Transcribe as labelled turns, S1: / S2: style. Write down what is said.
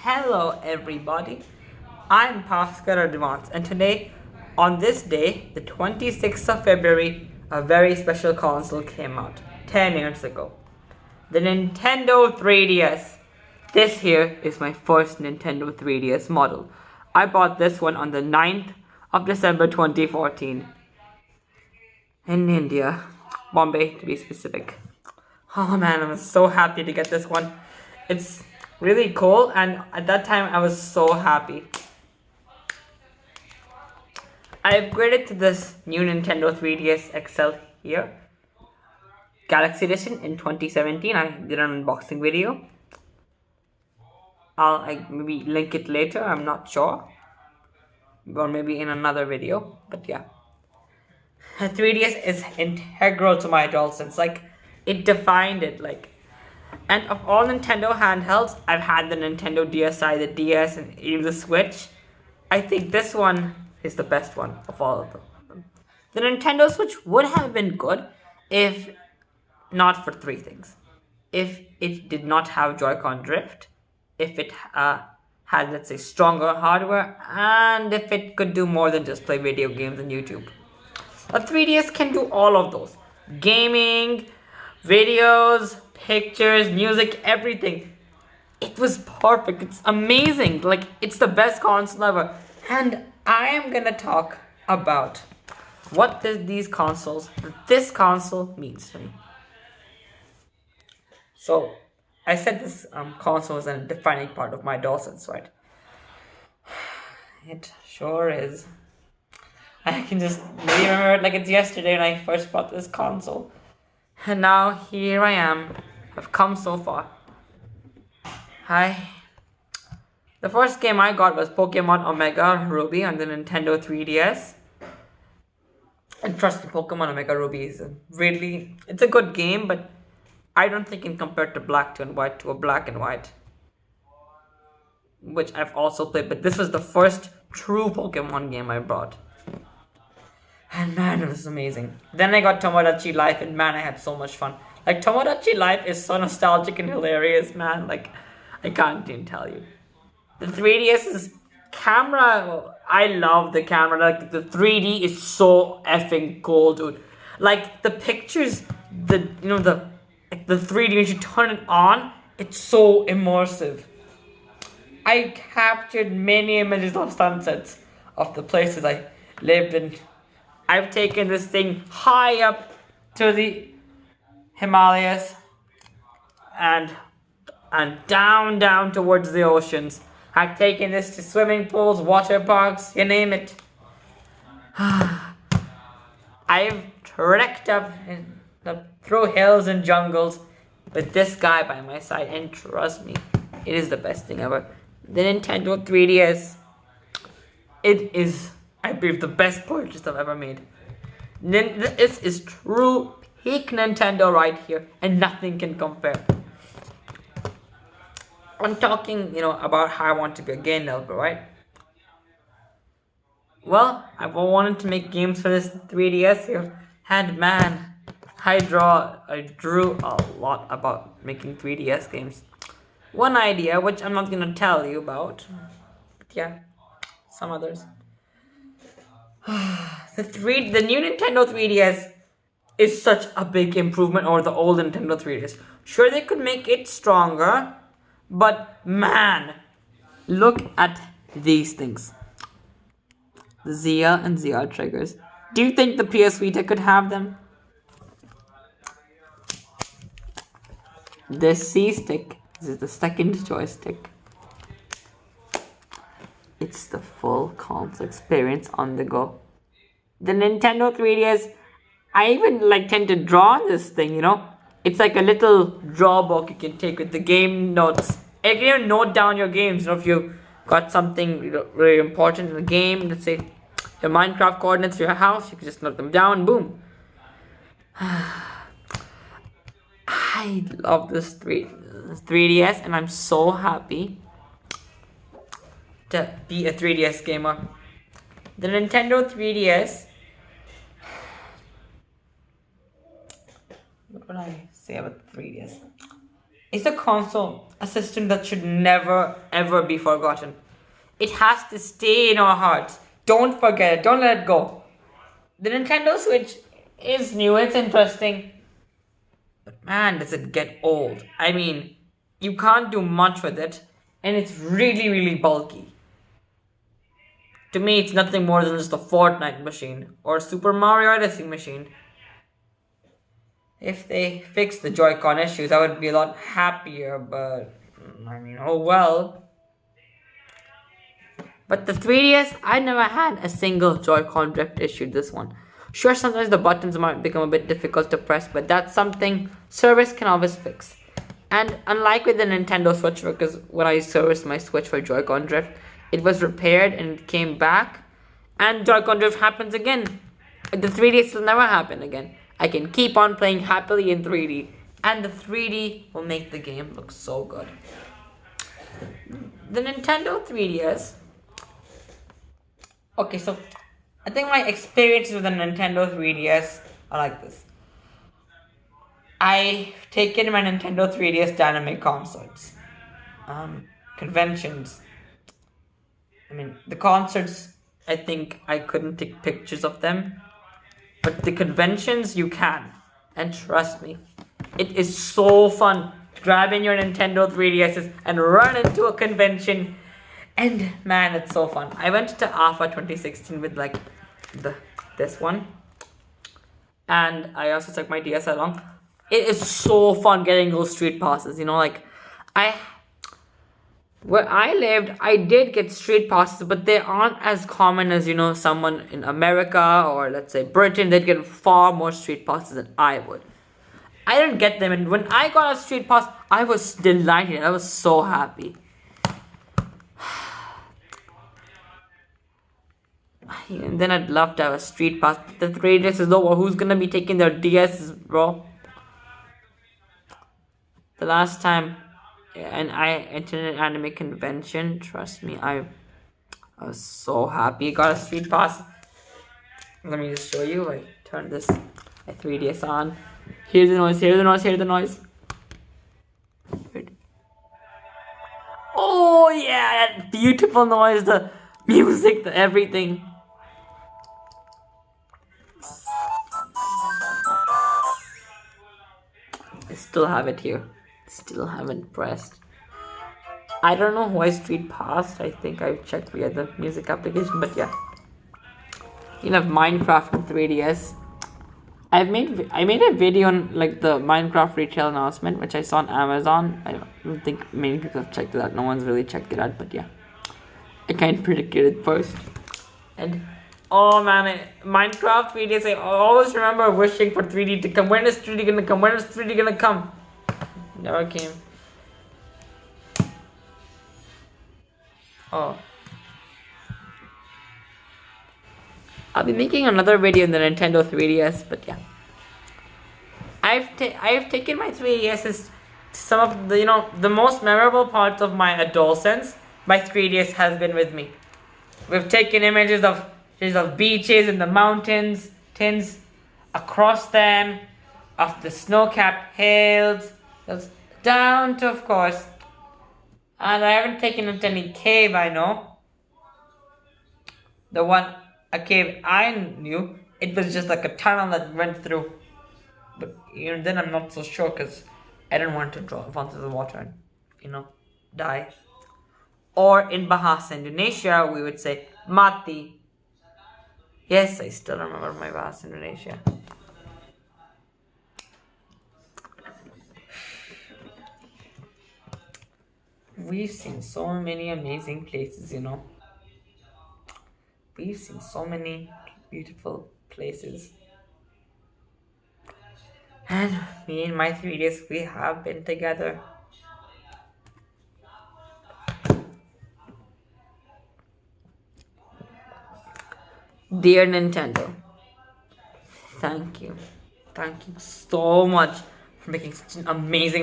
S1: Hello everybody, I'm PasscodeAdvance, and today, on this day, the 26th of February, a very special console came out 10 years ago. The Nintendo 3DS. This here is my first Nintendo 3DS model. I bought this one on the 9th of December 2014 in India, Bombay to be specific. Oh man, I'm so happy to get this one. It's really cool, and at that time I was so happy. I upgraded to this new Nintendo 3DS XL here, Galaxy Edition in 2017. I did an unboxing video. I'll maybe link it later, I'm not sure. Or maybe in another video, but yeah. The 3DS is integral to my adolescence. It defined it. And of all Nintendo handhelds, I've had the Nintendo DSi, the DS, and even the Switch. I think this one is the best one of all of them. The Nintendo Switch would have been good if not for three things. If it did not have Joy-Con drift, if it had, let's say, stronger hardware, and if it could do more than just play video games and YouTube. A 3DS can do all of those. Gaming, videos, pictures, music, everything. It was perfect. It's amazing. It's the best console ever. And I am gonna talk about what this console means to me. So, I said this console is a defining part of my adolescence, right? It sure is. I can just remember it like it's yesterday when I first bought this console. And now here I am. I've come so far. The first game I got was Pokemon Omega Ruby on the Nintendo 3DS. And trust me, Pokemon Omega Ruby is it's a good game, but I don't think it can compare to Black and White, to a Black and White, which I've also played. But this was the first true Pokemon game I bought. And man, it was amazing. Then I got Tomodachi Life, and man, I had so much fun. Tomodachi Life is so nostalgic and hilarious, man. I can't even tell you. The 3DS's camera, I love the camera. The 3D is so effing cool, dude. The pictures, the 3D, when you turn it on, it's so immersive. I captured many images of sunsets of the places I lived in. I've taken this thing high up to the Himalayas and down towards the oceans. I've taken this to swimming pools, water parks, you name it. I've trekked up through hills and jungles with this guy by my side, and trust me, it is the best thing ever. The Nintendo 3DS, it is, I believe, the best purchase I've ever made. This is true peak Nintendo right here, and nothing can compare. I'm talking, about how I want to be a game developer, right? Well, I've wanted to make games for this 3DS here, and man, I drew a lot about making 3DS games. One idea, which I'm not gonna tell you about, but yeah, some others. The new Nintendo 3DS is such a big improvement over the old Nintendo 3DS. Sure, they could make it stronger, but man, look at these things. The ZR and ZR triggers. Do you think the PS Vita could have them? The C stick. This is the second joystick. It's the full console experience on the go. The Nintendo 3DS, I even tend to draw on this thing, It's like a little draw book you can take with the game notes. You can even note down your games, if you got something really important in the game, let's say your Minecraft coordinates for your house, you can just note them down, boom. I love this 3DS, and I'm so happy to be a 3DS gamer. The Nintendo 3DS, what would I say about the 3DS? Is a console a system that should never ever be forgotten? It has to stay in our hearts. Don't forget it. Don't let it go. The Nintendo Switch is new. It's interesting. But man, does it get old. I mean, you can't do much with it. And it's really, really bulky. To me, it's nothing more than just a Fortnite machine. Or a Super Mario Odyssey machine. If they fixed the Joy-Con issues, I would be a lot happier, but I mean, oh well. But the 3DS, I never had a single Joy-Con drift issue. This one. Sure, sometimes the buttons might become a bit difficult to press, but that's something service can always fix. And unlike with the Nintendo Switch, because when I serviced my Switch for Joy-Con drift, it was repaired and it came back, and Joy-Con drift happens again. The 3DS will never happen again. I can keep on playing happily in 3D, and the 3D will make the game look so good. The Nintendo 3DS. Okay, so I think my experiences with the Nintendo 3DS are like this. I've taken my Nintendo 3DS dynamic concerts, conventions. I mean, the concerts, I think I couldn't take pictures of them. But the conventions, you can. And trust me, it is so fun grabbing your Nintendo 3DSs and run into a convention. And man, it's so fun. I went to AFA 2016 with like this one. And I also took my DS along. It is so fun getting those street passes. You know, like where I lived, I did get street passes, but they aren't as common as, you know, someone in America or let's say Britain. They'd get far more street passes than I would. I didn't get them, and when I got a street pass, I was delighted. I was so happy. And then I'd love to have a street pass. The 3DS is over. Who's gonna be taking their DSs, bro? The last time and I attended an anime convention, trust me, I was so happy. Got a street pass. Let me just show you. I turn this 3DS on. Hear the noise, hear the noise, hear the noise. Oh yeah, that beautiful noise, the music, the everything. I still have it here. Still haven't pressed. I don't know why street passed. I think I've checked via the music application, but yeah. You have Minecraft and 3DS. I made a video on like the Minecraft retail announcement, which I saw on Amazon. I don't think many people have checked it out. No one's really checked it out, but yeah. I kind of predicted it first. And oh man, Minecraft 3DS, I always remember wishing for 3D to come. When is 3D gonna come? When is 3D gonna come? Never came. Oh. I'll be making another video on the Nintendo 3DS, but yeah. I've taken my 3DSs to some of the, you know, the most memorable parts of my adolescence. My 3DS has been with me. We've taken images of beaches in the mountains, across them, of the snow-capped hills, down to, of course, and I haven't taken it to any cave I know. A cave I knew, it was just like a tunnel that went through. But even then I'm not so sure because I didn't want to drop onto the water and, you know, die. Or in Bahasa, Indonesia, we would say mati. Yes, I still remember my Bahasa, Indonesia. We've seen so many amazing places, you know. We've seen so many beautiful places. And me and my 3DS, we have been together. Dear Nintendo, thank you. Thank you so much for making such an amazing